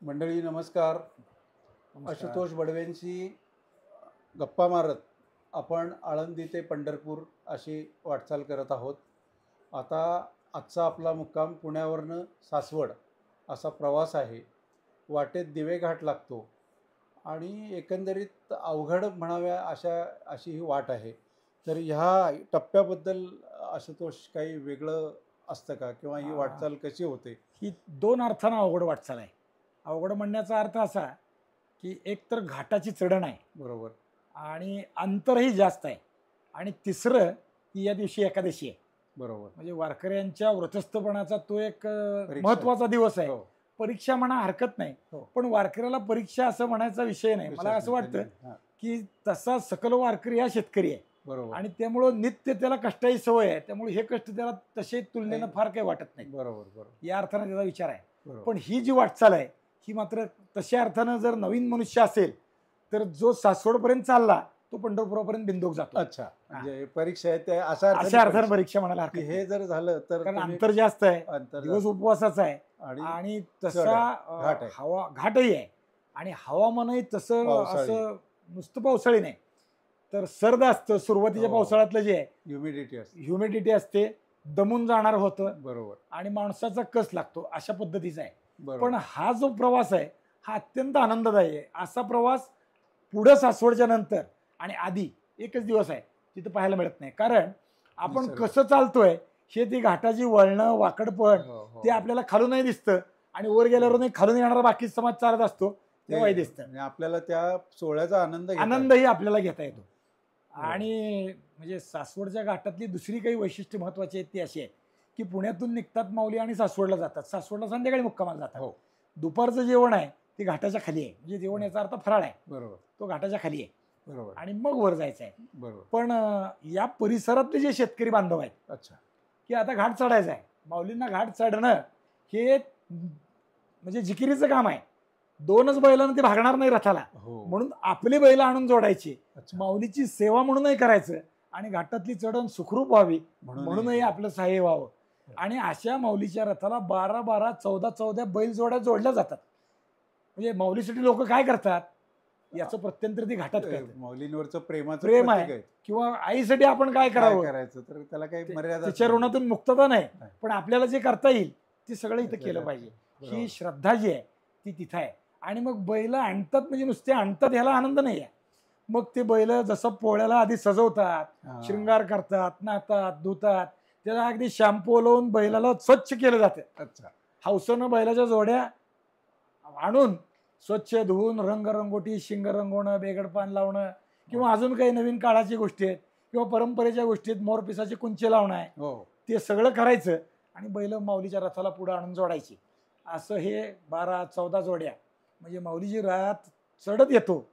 मंडळी नमस्कार. आशुतोष बडवेंशी गप्पा मारत आपण आळंदी ते पंढरपूर अशी वाटचाल करत आहोत. आता आजचा आपला मुक्काम पुण्यावरनं सासवड असा प्रवास आहे. वाटेत दिवेघाट लागतो आणि एकंदरीत अवघड म्हणाव्या अशी ही वाट आहे. तर ह्या टप्प्याबद्दल आशुतोष काही वेगळं असतं का, किंवा ही वाटचाल कशी होते? ही दोन अर्थानं अवघड वाटचाल आहे. अवघड म्हणण्याचा अर्थ असा की एक तर घाटाची चढण आहे, बरोबर, आणि अंतरही जास्त आहे, आणि तिसरं की या दिवशी एकादशी आहे. बरोबर. म्हणजे वारकऱ्यांच्या व्रतस्थपणाचा तो एक परीक्षा. महत्वाचा दिवस आहे. हो. परीक्षा म्हणा हरकत नाही, हो. पण वारकऱ्याला परीक्षा असं म्हणायचा विषय नाही. मला असं वाटतं हां, की तसा सकल वारकरी हा शेतकरी आहे, बरोबर, आणि त्यामुळं नित्य त्याला कष्टाची सवय आहे. त्यामुळे हे कष्ट त्याला तसे तुलनेनं फार काही वाटत नाही. बरोबर, बरोबर, या अर्थानं त्याचा विचार आहे. बरोबर. पण ही जी वाटचाल आहे ही मात्र तशा अर्थानं जर नवीन मनुष्य असेल तर जो सासवडपर्यंत चालला तो पंढरपुरापर्यंत बिंदोक जातो. अच्छा, म्हणजे परीक्षा आहे त्या अशा अशा अर्थानं परीक्षा. परीक्षा म्हणायला की हरकत हे नाही. जर झालं तर कारण तुम्ही अंतर जास्त आहे, अंतर दिवस उपवासाचा आहे, आणि आणि चढ तसा आहे, घाट आहे. हवा घाटही आहे, आणि हवामानही तसं पावसाळी. असं नुसतं पावसाळी नाही, तर सर्द असतं. सुरुवातीच्या हो. पावसाळ्यातलं जे आहे ह्युमिडिटी असते. ह्युमिडिटी असते, दमून जाणार होतं, बरोबर, आणि माणसाचा कस लागतो, अशा पद्धतीचा आहे. बरोबर. पण हा जो प्रवास आहे हा अत्यंत आनंददायी आहे. असा प्रवास पुढं सासवडच्या नंतर आणि आधी एकच दिवस आहे तिथं पाहायला मिळत नाही. कारण आपण निसर्ग. कसं चालतोय हे ती घाटाची वळणं वाकडपण हो, हो. ते आपल्याला खालूनही दिसतं, आणि वर गेल्यावर खालून येणारा बाकी समाज चालत असतो तेव्हाही दिसतं. आणि आपल्याला त्या सोहळ्याचा आनंद घेता येतो. आनंदही आपल्याला घेता येतो. आणि म्हणजे सासवडच्या घाटातली दुसरी काही वैशिष्ट्य महत्वाची आहेत ती अशी आहे की पुण्यातून निघतात माऊली आणि सासवडला जातात. सासवडला संध्याकाळी मुक्कामाला जातात. हो, दुपारचं जेवण आहे ते घाटाच्या खाली आहे. म्हणजे जेवण याचा अर्थ फराळ आहे, बरोबर, तो घाटाच्या खाली आहे, बरोबर, आणि मग वर जायचं आहे. बरोबर. पण या परिसरातले जे शेतकरी बांधव आहेत अच्छा, की आता घाट चढायचा आहे, माऊलींना घाट चढणं हे म्हणजे जिकिरीचं काम आहे. दोनच बैलांना ते भागणार नाही रथाला, हो, म्हणून आपली बैल आणून जोडायची, अच्छा. माऊलीची सेवा म्हणूनही करायचं, आणि घाटातली चढण सुखरूप व्हावी म्हणूनही आपलं सहाय्य व्हावं. आणि अशा माऊलीच्या रथाला 12-12, 14-14 बैल जोड्या जोडल्या जातात. म्हणजे माऊलीसाठी लोक काय करतात याचं प्रत्यंतर ती घाटात करतात. माऊलींवरचं प्रेमाचं प्रेम प्रतीक आहे. किंवा आईसाठी आपण काय काय करावं, करायचं तर त्याला काही मर्यादा तिच्या ऋणातून मुक्तता नाही, नाही. पण आपल्याला जे करता येईल ते सगळं इथं केलं पाहिजे. बरोबर. ही श्रद्धा जी आहे ती तिथं आहे. आणि मग बैल आणतात, म्हणजे नुसते आणतात ह्याला आनंद नाही आहे. मग ते बैल जसं पोळ्याला आधी सजवतात, हां. शृंगार करतात, नाहतात, धुतात, त्याला अगदी शॅम्पू लावून बैलाला स्वच्छ केलं जातं. अच्छा, हौसनं बैलाच्या जोड्या आणून स्वच्छ धुवून रंगरंगोटी, शिंग रंगवणं, बेगडपान लावणं, किंवा अजून काही नवीन काळाची गोष्टी आहेत किंवा परंपरेच्या गोष्टी आहेत, मोरपिसाचे कुंचे लावणं आहे, हो, ते सगळं करायचं, आणि बैल माऊलीच्या रथाला पुढे आणून जोडायची. असं हे 12-14 जोड्या, म्हणजे माऊलीची रात चढत येतो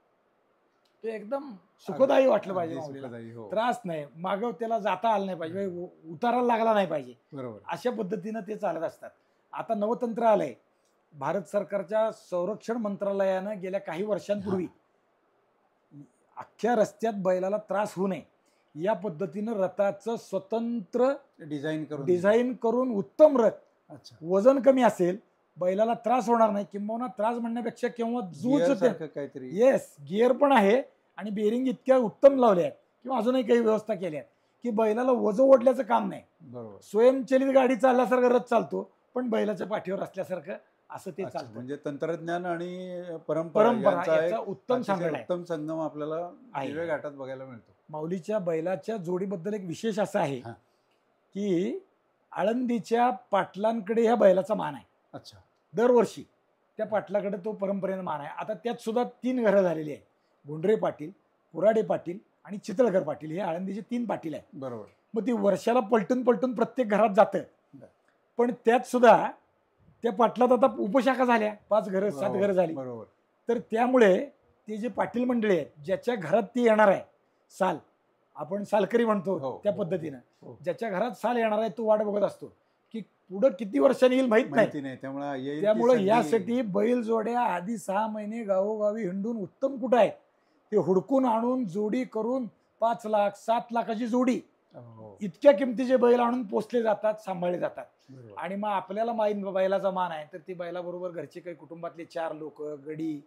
ते एकदम सुखदायी वाटलं पाहिजे अगदी माऊलीला. सुखदायी, हो. त्रास नाही, मागं त्याला जाता आलं नाही पाहिजे, उतारायला लागला नाही पाहिजे, बरोबर, अशा पद्धतीनं ते चालत असतात. आता नवतंत्र आलंय. भारत सरकारच्या संरक्षण मंत्रालयानं गेल्या काही वर्षांपूर्वी अख्ख्या रस्त्यात बैलाला त्रास होऊ नये या पद्धतीनं रथाचं स्वतंत्र डिझाईन करून उत्तम रथ, अच्छा, वजन कमी असेल, बैलाला त्रास होणार नाही, किंबहुना त्रास म्हणण्यापेक्षा किंवा काहीतरी येस गिअर पण आहे, आणि बेरिंग इतक्या उत्तम लावल्या आहेत, किंवा अजूनही काही व्यवस्था केल्या आहेत की बैलाला वजन ओढल्याचं काम नाही. बरोबर, स्वयंचलित गाडी चालल्यासारखं रथ चालतो, पण बैलाच्या पाठीवर असल्यासारखं असं ते अच्छा. चालतं. म्हणजे तंत्रज्ञान आणि परंपरा यांचा एक याचा उत्तम संगम आहे. उत्तम संगम आपल्याला आहे. दिवे घाटात बघायला मिळतो. माऊलीच्या बैलाच्या जोडीबद्दल एक विशेष असं आहे हां. की आळंदीच्या पाटलांकडे ह्या बैलाचा मान आहे. अच्छा, दरवर्षी त्या पाटलाकडे तो परंपरेनं मान आहे. आता त्यात सुद्धा 3 घरं झालेली आहे. गुंडरे पाटील, कुराडे पाटील आणि चितळकर पाटील, हे आळंदीचे 3 पाटील आहेत. बरोबर. मग ती वर्षाला पलटून पलटून प्रत्येक घरात जातं. बरं. पण त्यात सुद्धा त्या पाटलात आता उपशाखा झाल्या, 5 घरं 7 घरं झाली. बरोबर, तर त्यामुळे ते जे पाटील मंडळी आहेत ज्याच्या घरात ती येणार आहे, साल आपण सालकरी म्हणतो, हो, त्या हो, पद्धतीनं हो. ज्याच्या घरात साल येणार आहे तो वाट बघत असतो की पुढं किती वर्षांनी येईल माहित माहिती नाही. नाही, त्यामुळे यासाठी बैल जोड्या आधी 6 महिने गावोगावी हिंडून उत्तम कुठं आहे ते हुडकून आणून जोडी करून 5 लाख 7 लाखाची जोडी हो. इतक्या किमतीचे बैल आणून पोचले जातात, सांभाळले जातात. बरोबर. आणि मग आपल्याला माहीत बैलाचा मान आहे, तर ती बैलाबरोबर घरचे काही कुटुंबातले 4 लोक, गडी,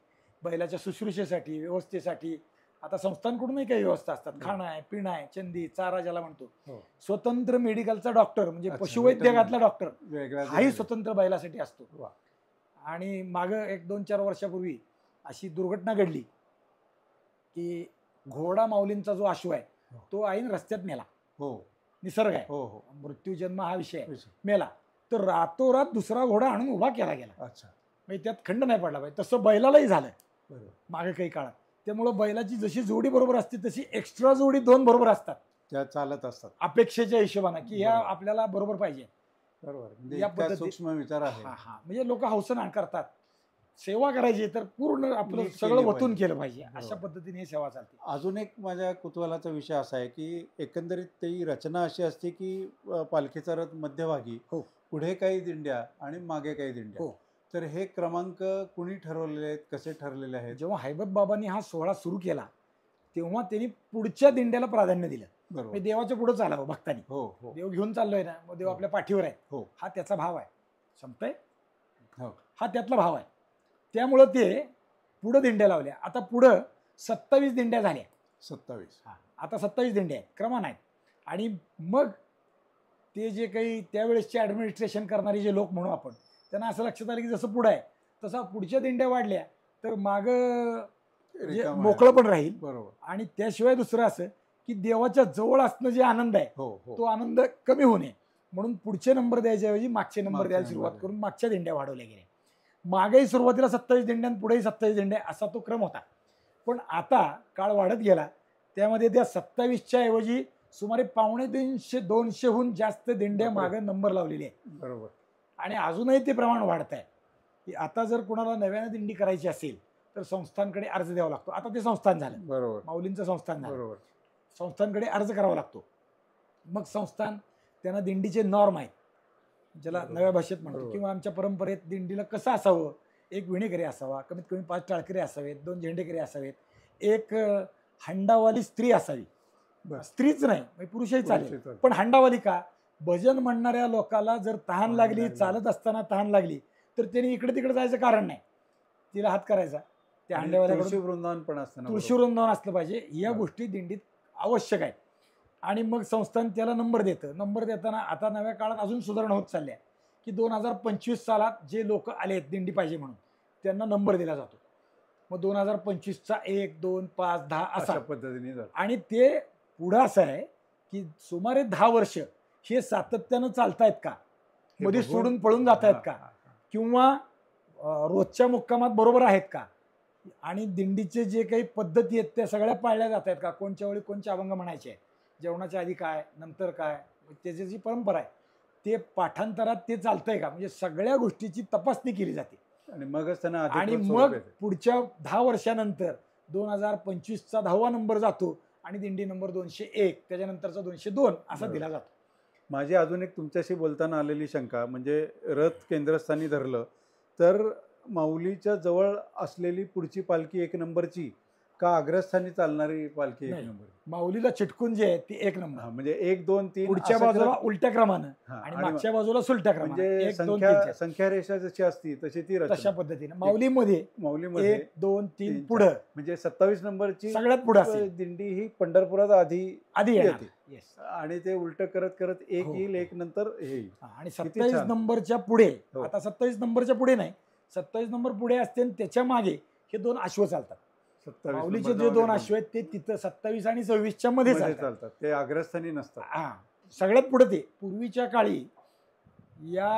बैलाच्या शुश्रूषेसाठी, व्यवस्थेसाठी आता संस्थांकडूनही काही व्यवस्था असतात. खाणं आहे, पिणं आहे, चंदी, चारा ज्याला म्हणतो. हो. स्वतंत्र मेडिकलचा डॉक्टर म्हणजे अच्छा, पशुवैद्यकातला डॉक्टर वेगळा हाही दिलेला. स्वतंत्र बैलासाठी असतो. वा. आणि मागं 1-2-4 वर्षापूर्वी अशी दुर्घटना घडली की घोडा माऊलींचा जो अश्व आहे तो आईन रस्त्यात मेला. हो निसर्ग आहे, हो हो. मृत्यू जन्म हा विषय आहे. विषय. मेला तर रातोरात दुसरा घोडा आणून उभा केला गेला. अच्छा. म्हणजे त्यात खंड नाही पडला पाहिजे. तसं बैलालाही झालं बरोबर. मागे काही काळात. त्यामुळं बैलाची जशी जोडी बरोबर असते तशी एक्स्ट्रा जोडी 2 बरोबर असतात त्या चालत असतात अपेक्षेच्या हिशोबानं की ह्या बरोबर. आपल्याला बरोबर पाहिजे. बरोबर. म्हणजे या इतका पद्धती- सूक्ष्म विचार आहे. हा हा म्हणजे लोक हौसना करतात. सेवा करायची तर पूर्ण आपलं नीट सगळं केली वतून पाहिजे. केलं पाहिजे. अशा बरोबर. पद्धतीने ही सेवा चालते. अजून एक माझ्या कुतूहलाचा विषय असा आहे की एकंदरीत ती रचना अशी असते की पालखीचा रथ मध्यभागी, हो. पुढे काही दिंड्या आणि मागे काही दिंड्या. हो. तर हे क्रमांक कुणी ठरवलेले आहेत, कसे ठरलेले आहेत? जेव्हा हैबत बाबांनी हा सोहळा सुरू केला तेव्हा त्यांनी पुढच्या दिंड्याला प्राधान्य दिलं. बरोबर. म्हणजे देवाच्या पुढे चालावं भक्तांनी. हो हो देव घेऊन चाललोय ना, मग देव हो. आपल्या पाठीवर आहे. हो. हा त्याचा भाव आहे. संपतंय. हो. हा त्यातला भाव आहे. त्यामुळं ते पुढं दिंड्या लावल्या. आता पुढं 27 दिंड्या झाल्या. 27. आता 27 दिंड्या आहेत, क्रमांक आहेत. आणि मग ते जे काही त्यावेळेसचे ॲडमिनिस्ट्रेशन करणारे जे लोक म्हणू आपण, त्यांना असं लक्षात आलं की जसं पुढं आहे तसा पुढच्या दिंड्या वाढल्या तर मागं रिकामं आहे. मोकळं पण राहील. बरोबर. आणि त्याशिवाय दुसरं असं की देवाच्या जवळ असणं जे आनंद आहे हो हो. तो आनंद कमी होऊ नये म्हणून पुढचे नंबर द्यायच्याऐवजी मागचे नंबर मागचे द्यायला नंबर सुरुवात द्या. करून मागच्या दिंड्या वाढवल्या गेल्या. मागेही सुरुवातीला 27 दिंड्या आणि पुढेही 27 दिंड्या असा तो क्रम होता. पण आता काळ वाढत गेला त्यामध्ये त्या 27च्या ऐवजी सुमारे 250-200हून जास्त दिंड्या बापरे. मागे नंबर लावलेले आहेत. बरोबर. आणि अजूनही ते प्रमाण वाढत आहे की आता जर कोणाला नव्यानं दिंडी करायची असेल तर संस्थांकडे अर्ज द्यावा लागतो. आता ते संस्थान झालं, बरोबर. माऊलींचं संस्थान झालं. बरोबर. संस्थांकडे अर्ज करावा लागतो. मग संस्थान त्यांना दिंडीचे नॉर्म आहेत ज्याला बरोबर. नव्या भाषेत म्हणतो. बरोबर. किंवा आमच्या परंपरेत दिंडीला कसं असावं, 1 विणेकरी असावा, कमीत कमी 5 टाळकरी असावेत, 2 झेंडेकरी असावेत, 1 हंडावाली स्त्री असावी. बरं. स्त्रीच नाही म्हणजे पुरुषही चालेल, पुरुषही चालेल. पण हंडावाली का? भजन म्हणणाऱ्या लोकाला जर तहान तहान लागली, लागली. चालत असताना तहान लागली तर त्यांनी इकडे तिकडे जायचं कारण नाही. तिला हात करायचा त्या आणि हंड्यावाल्याकडून. तुळशी वृंदावन पण असतं ना. तुळशी वृंदावन असलं पाहिजे. या बरं. गोष्टी दिंडीत आवश्यक आहेत. आणि मग संस्थान त्याला नंबर देतं. नंबर देताना आता नव्या काळात अजून सुधारणा होत चालल्या की 2025 सालात जे लोक आले आहेत दिंडी पाहिजे म्हणून त्यांना नंबर दिला जातो. मग 2025चा 1, 2, 5, 10 अशा असा. पद्धतीने जातं. आणि ते पुढं असं आहे की सुमारे 10 वर्ष हे सातत्यानं चालतायत का, हे मध्ये बघून- सोडून पळून जात आहेत का, हा, हा, हा. किंवा रोजच्या मुक्कामात बरोबर आहेत का, आणि दिंडीचे जे काही पद्धती आहेत त्या सगळ्या पाळल्या जात आहेत का, कोणच्या वेळी कोणचे अभंग म्हणायचे, जेवणाच्या आधी काय, नंतर काय, त्याची जी परंपरा आहे ते पाठांतरात ते चालतंय का, म्हणजे सगळ्या गोष्टीची तपासणी केली जाते. आणि मगच त्यांना आणि अधिकृत मग स्वरूप येते. पुढच्या 10 वर्षानंतर 2025चा 10वा नंबर जातो आणि दिंडी नंबर 201, त्याच्यानंतरचा 202 असा बरोबर. दिला जातो. माझी अजून एक तुमच्याशी बोलताना आलेली शंका म्हणजे रथ केंद्रस्थानी धरलं तर माऊलीच्या जवळ असलेली पुढची पालखी 1 नंबरची का अग्रस्थानी चालणारी पालखी 1 नाही. नंबर? माऊलीला चिटकून जे आहे ती 1 नंबर, म्हणजे 1, 2, 3 पुढच्या असं बाजूला करत- उलट्या क्रमानं हा, आणि आणि मागच्या बाजूला सुलट्या क्रमानं, म्हणजे 1, 2, 3, 4 संख्या रेषा जशी असती तशी ती रचना. तशा पद्धतीने माऊलीमध्ये माऊलीमध्ये 1, 2, 3 तीन, पुढं म्हणजे 27 नंबरची सगळ्यात पुढं असेल. दिंडी ही पंढरपुरात आधी आधी येणार. येते. Yes. आणि ते उलट करत करत 1 हो. येईल, 1 नंतर हे येईल. आणि किती 27 छान. नंबरच्या पुढे, हो. आता 27 नंबरच्या पुढे नाही, 27 नंबर पुढे असते आणि त्याच्या मागे हे 2 अश्व चालतात. 27 माऊलीचे नंबरच्या जे 2 मागे अश्व आहेत ते तिथं 27 आणि 26च्या मध्ये मध्ये चालतात. चालतात. ते अग्रस्थानी नसतात. हा, सगळ्यात पुढे ते. पूर्वीच्या काळी या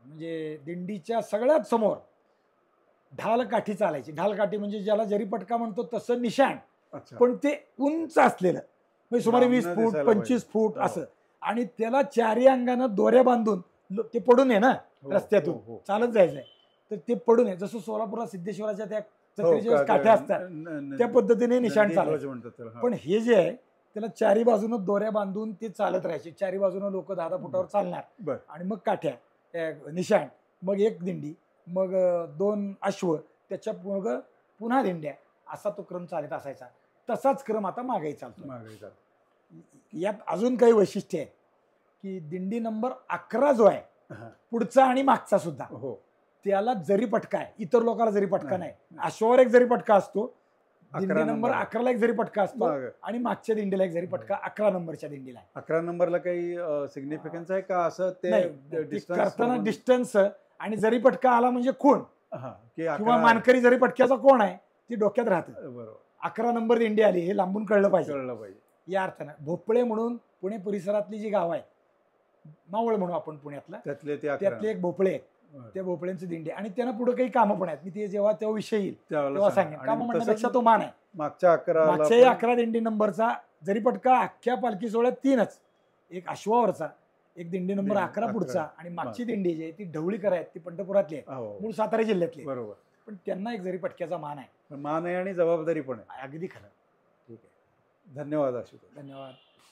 म्हणजे दिंडीच्या सगळ्यात समोर ढालकाठी चालायची. ढालकाठी म्हणजे ज्याला जरीपटका म्हणतो तसं निशाण, अच्छा. पण ते उंच असलेलं, म्हणजे सुमारे 20 लांबनं फूट दिसायला 25 फूट हो. असं. आणि त्याला चारी अंगानं दोऱ्या बांधून ते पडून आहे ना हो, रस्त्यातून, हो, हो. चालत जायचंय तर ते पडून आहे. जसं सोलापुरात सिद्धेश्वराच्या त्या हो, छत्रीच्या काठ्या असतात त्या पद्धतीने निशाण नंदी चालत. ध्वज म्हणतात त्याला. हा. पण हे जे आहे त्याला चारी बाजूनं दोऱ्या बांधून ते चालत राहायचे. चारी बाजूनं लोक 10 फुटावर चालणार बर. आणि मग काठ्या, निशाण, मग 1 दिंडी, मग 2 अश्व, त्याच्या मग पुन्हा दिंड्या, असा तो क्रम चालत असायचा. तसाच क्रम आता मागेही चालतो. मागे चालतं. यात अजून काही वैशिष्ट्य आहे की दिंडी नंबर 11 जो आहे हा. पुढचा आणि मागचा सुद्धा हो त्याला जरी पटका आहे, इतर लोकांना जरी पटका नाही. नाही. अश्वावर एक जरी पटका असतो, 11 दिंडी नंबर नंबर. 11ला एक जरी पटका असतो मागं. आणि मागच्या दिंडीला एक जरी पटका 11 नंबरच्या दिंडीला आहे. 11 नंबरला काही सिग्निफिकन्स आहे का असं ते नाही, ते distance करताना वरून- डिस्टन्स आणि जरी पटका आला म्हणजे खूण हा, की किंवा 11 मानकरी जरी पटक्याचा कोण आहे ती डोक्यात राहतं. बरोबर 11 नंबर दिंडी आली हे लांबून कळलं पाहिजे. कळलं पाहिजे. या अर्थानं भोपळे म्हणून पुणे परिसरातली जी गाव आहे, मावळ म्हणू आपण पुण्यातलं, त्यातले ते 11 त्यातले एक भोपळे आहेत. बरं. त्या भोपळ्यांची दिंडी आणि त्यांना पुढे काही कामं पण आहेत. मी ते जेव्हा तेव्हा विषय येईल त्यावेळेला तेव्हा सांगा. सांगेन. आणि कामं तसंच म्हणण्यापेक्षा तो मान आहे. मागच्या 11 मागच्याही 11 दिंडी नंबरचा जरी पटका अख्ख्या पालखी सोहळ्यात 3च, एक अश्वावरचा, एक दिंडी नंबर 11 पुढचा आणि मागची दिंडी जी आहे ती ढवळीकर आहेत, ती पंढरपुरातली आहे, मूळ सातारा जिल्ह्यातली आहे. बरोबर पण त्यांना एक जरी पटक्याचा मान आहे. मान आहे आणि जबाबदारी पण आहे. अगदी खरं. ठीक आहे, धन्यवाद आशुतोष. धन्यवाद.